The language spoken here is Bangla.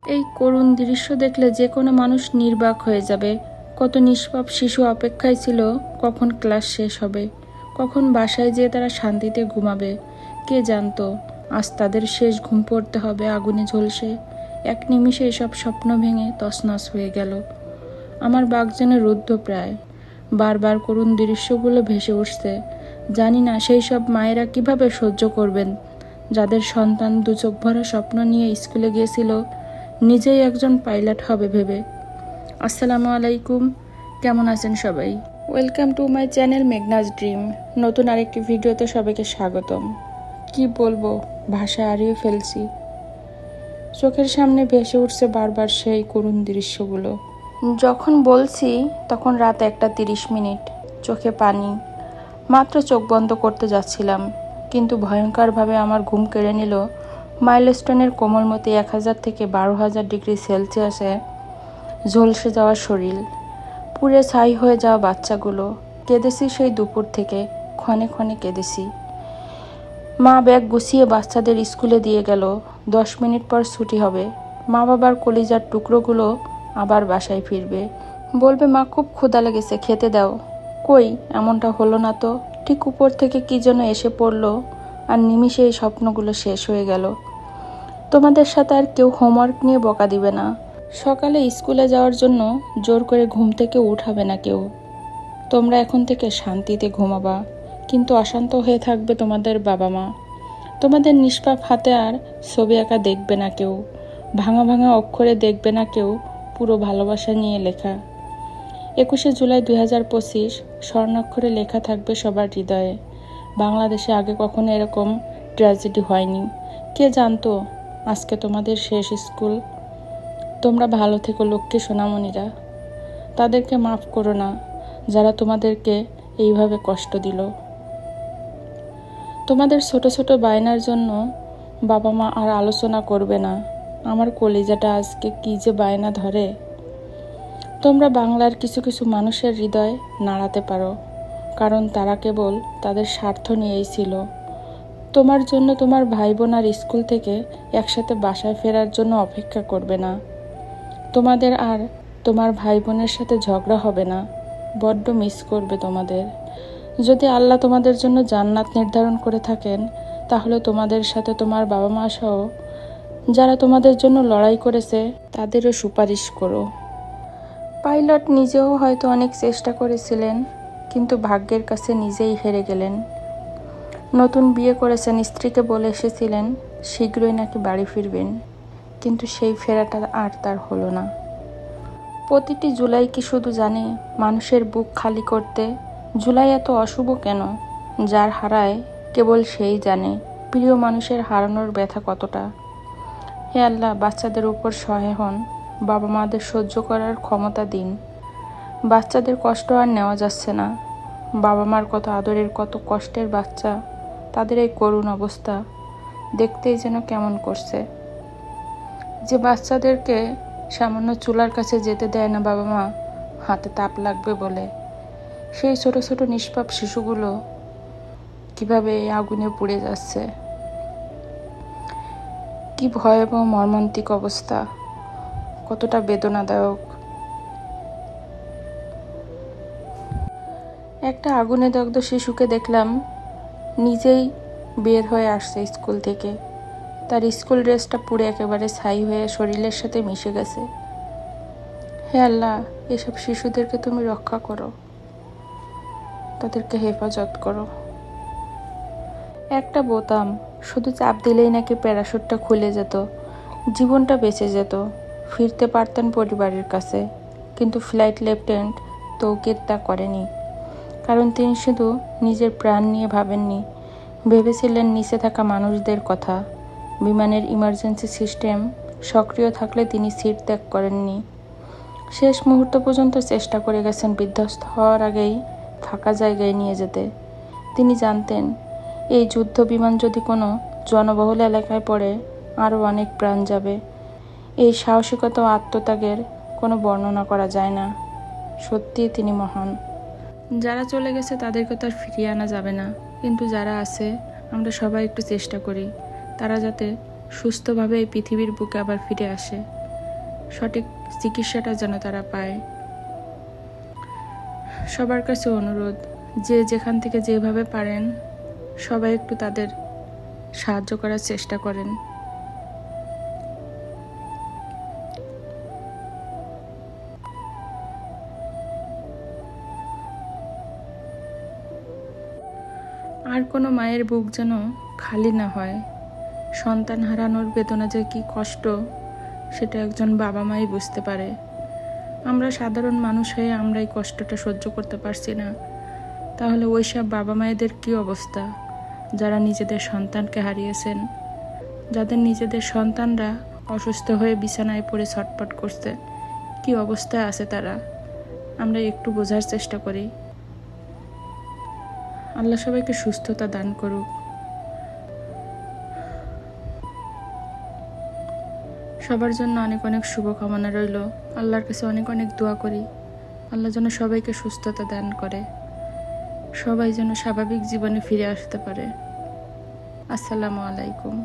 এই করুণ দৃশ্য দেখলে যে কোনো মানুষ নির্বাক হয়ে যাবে। কত নিষ্পাপ শিশু অপেক্ষায় ছিল কখন ক্লাস শেষ হবে, কখন বাসায় যেয়ে তারা শান্তিতে ঘুমাবে। কে জানতো আজ তাদের শেষ ঘুম পড়তে হবে আগুনে ঝলসে। এক নিমিষে এসব স্বপ্ন ভেঙে তছনছ হয়ে গেল। আমার বাক যেন রুদ্ধ প্রায়। বারবার করুণ দৃশ্যগুলো ভেসে উঠছে। জানি না সেই সব মায়েরা কিভাবে সহ্য করবেন, যাদের সন্তান দু চোখ ভরা স্বপ্ন নিয়ে স্কুলে গিয়েছিল নিজেই একজন পাইলট হবে ভেবে। আসসালামু আলাইকুম, কেমন আছেন সবাই? Welcome to my channel Meghnaz dream. নতুন আরেকটি ভিডিওতে সবাইকে স্বাগতম। কি বলবো, ভাষা হারিয়ে ফেলছি। চোখের সামনে ভেসে উঠছে বারবার সেই করুণ দৃশ্যগুলো। যখন বলছি তখন রাত 1:30, চোখে পানি। মাত্র চোখ বন্ধ করতে যাচ্ছিলাম, কিন্তু ভয়ঙ্করভাবে আমার ঘুম কেড়ে নিল মাইলস্টোনের কোমলমতি 1000 থেকে 12,000 ডিগ্রি সেলসিয়াসে ঝলসে যাওয়া শরীর, পুড়ে ছাই হয়ে যাওয়া বাচ্চাগুলো। কেঁদেছি সেই দুপুর থেকে, ক্ষণে ক্ষণে কেঁদেছি। মা ব্যাগ গুছিয়ে বাচ্চাদের স্কুলে দিয়ে গেল। 10 মিনিট পর ছুটি হবে। মা বাবার কলিজার টুকরোগুলো আবার বাসায় ফিরবে, বলবে মা খুব ক্ষুধা লেগেছে, খেতে দাও। কই, এমনটা হলো না তো। ঠিক উপর থেকে কি যেন এসে পড়লো, আর নিমিষে এই স্বপ্নগুলো শেষ হয়ে গেল। তোমাদের সাথে আর কেউ হোমওয়ার্ক নিয়ে বকা দিবে না, সকালে স্কুলে যাওয়ার জন্য জোর করে ঘুম থেকে উঠাবে না কেউ। তোমরা এখন থেকে শান্তিতে ঘুমাবা, কিন্তু অশান্ত হয়ে থাকবে তোমাদের বাবা মা। তোমাদের নিষ্পাপ হাতে আর ছবি আঁকা দেখবে না কেউ, ভাঙা ভাঙা অক্ষরে দেখবে না কেউ, পুরো ভালোবাসা নিয়ে লেখা। 21শে জুলাই 2025 স্বর্ণাক্ষরে লেখা থাকবে সবার হৃদয়ে। বাংলাদেশে আগে কখনো এরকম ট্র্যাজেডি হয়নি। কে জানতো আজকে তোমাদের শেষ স্কুল। তোমরা ভালো থেকো লক্ষ্মী সোনামণিরা। তাদেরকে মাফ করো না যারা তোমাদেরকে এইভাবে কষ্ট দিল। তোমাদের ছোট ছোট বায়নার জন্য বাবা মা আর আলোচনা করবে না। আমার কলিজাটা আজকে কি যে বায়না ধরে। তোমরা বাংলার কিছু কিছু মানুষের হৃদয় নাড়াতে পারো, কারণ তারা কেবল তাদের স্বার্থ নিয়েই ছিল। তোমার জন্য তোমার ভাই বোন আর স্কুল থেকে একসাথে বাসায় ফেরার জন্য অপেক্ষা করবে না। তোমাদের আর তোমার ভাই বোনের সাথে ঝগড়া হবে না। বড্ড মিস করবে তোমাদের। যদি আল্লাহ তোমাদের জন্য জান্নাত নির্ধারণ করে থাকেন, তাহলে তোমাদের সাথে তোমার বাবা মা সহ যারা তোমাদের জন্য লড়াই করেছে তাদেরও সুপারিশ করো। পাইলট নিজেও হয়তো অনেক চেষ্টা করেছিলেন, কিন্তু ভাগ্যের কাছে নিজেই হেরে গেলেন। নতুন বিয়ে করেছেন, স্ত্রীকে বলে এসেছিলেন শীঘ্রই নাকি বাড়ি ফিরবেন, কিন্তু সেই ফেরাটা আর তার হলো না। প্রতিটি জুলাই কি শুধু জানে মানুষের বুক খালি করতে? জুলাই এত অশুভ কেন? যার হারায় কেবল সেই জানে প্রিয় মানুষের হারানোর ব্যথা কতটা। হে আল্লাহ, বাচ্চাদের উপর সহায় হন, বাবা মাদের সহ্য করার ক্ষমতা দিন। বাচ্চাদের কষ্ট আর নেওয়া যাচ্ছে না। বাবা মার কত আদরের, কত কষ্টের বাচ্চা, তাদের এই করুণ অবস্থা দেখতেই যেন কেমন করছে। যে বাচ্চাদেরকে সামান্য চুলার কাছে যেতে দেয় না বাবা মা, হাতে তাপ লাগবে বলে, সেই ছোট ছোট নিষ্পাপ শিশুগুলো কিভাবে এই আগুনে পুড়ে যাচ্ছে। কি ভয়াবহ মর্মান্তিক অবস্থা, কতটা বেদনাদায়ক। একটা আগুনে দগ্ধ শিশুকে দেখলাম নিজেই বের হয়ে আসছে স্কুল থেকে। তার স্কুল ড্রেসটা পুড়ে একেবারে ছাই হয়ে শরীরের সাথে মিশে গেছে। হে আল্লাহ, এসব শিশুদেরকে তুমি রক্ষা করো, তাদেরকে হেফাজত করো। একটা বোতাম শুধু চাপ দিলেই নাকি প্যারাশুটটা খুলে যেত, জীবনটা বেঁচে যেত, ফিরতে পারতেন পরিবারের কাছে। কিন্তু ফ্লাইট লেফটেন্যান্ট তৌকির তা করেনি, কারণ তিনি শুধু নিজের প্রাণ নিয়ে ভাবেননি, ভেবেছিলেন নিচে থাকা মানুষদের কথা। বিমানের ইমার্জেন্সি সিস্টেম সক্রিয় থাকলে তিনি সিট ত্যাগ করেননি। শেষ মুহূর্ত পর্যন্ত চেষ্টা করে গেছেন বিধ্বস্ত হওয়ার আগেই ফাঁকা জায়গায় নিয়ে যেতে। তিনি জানতেন এই যুদ্ধ বিমান যদি কোনো জনবহুল এলাকায় পড়ে আরও অনেক প্রাণ যাবে। এই সাহসিকতা ও আত্মত্যাগের কোনো বর্ণনা করা যায় না। সত্যিই তিনি মহান। যারা চলে গেছে তাদেরকে তো আর ফিরিয়ে আনা যাবে না, কিন্তু যারা আছে আমরা সবাই একটু চেষ্টা করি তারা যাতে সুস্থভাবে এই পৃথিবীর বুকে আবার ফিরে আসে। সঠিক চিকিৎসাটা যেন তারা পায়। সবার কাছে অনুরোধ, যে যেখান থেকে যেভাবে পারেন সবাই একটু তাদের সাহায্য করার চেষ্টা করেন। আর কোনো মায়ের বুক যেন খালি না হয়। সন্তান হারানোর বেদনা যে কি কষ্ট সেটা একজন বাবা মাই বুঝতে পারে। আমরা সাধারণ মানুষ হয়ে আমরা এই কষ্টটা সহ্য করতে পারছি না, তাহলে ওইসব বাবা মায়েদের কি অবস্থা যারা নিজেদের সন্তানকে হারিয়েছেন, যাদের নিজেদের সন্তানরা অসুস্থ হয়ে বিছানায় পড়ে ছটফট করছে, কি অবস্থায় আছে তারা। আমরা একটু বোঝার চেষ্টা করি। আল্লাহ সবাইকে সুস্থতা দান করুক। সবার জন্য অনেক অনেক শুভকামনা রইল। আল্লাহর কাছে অনেক অনেক দোয়া করি আল্লাহ যেন সবাইকে সুস্থতা দান করে, সবাই যেন স্বাভাবিক জীবনে ফিরে আসতে পারে। আসসালামু আলাইকুম।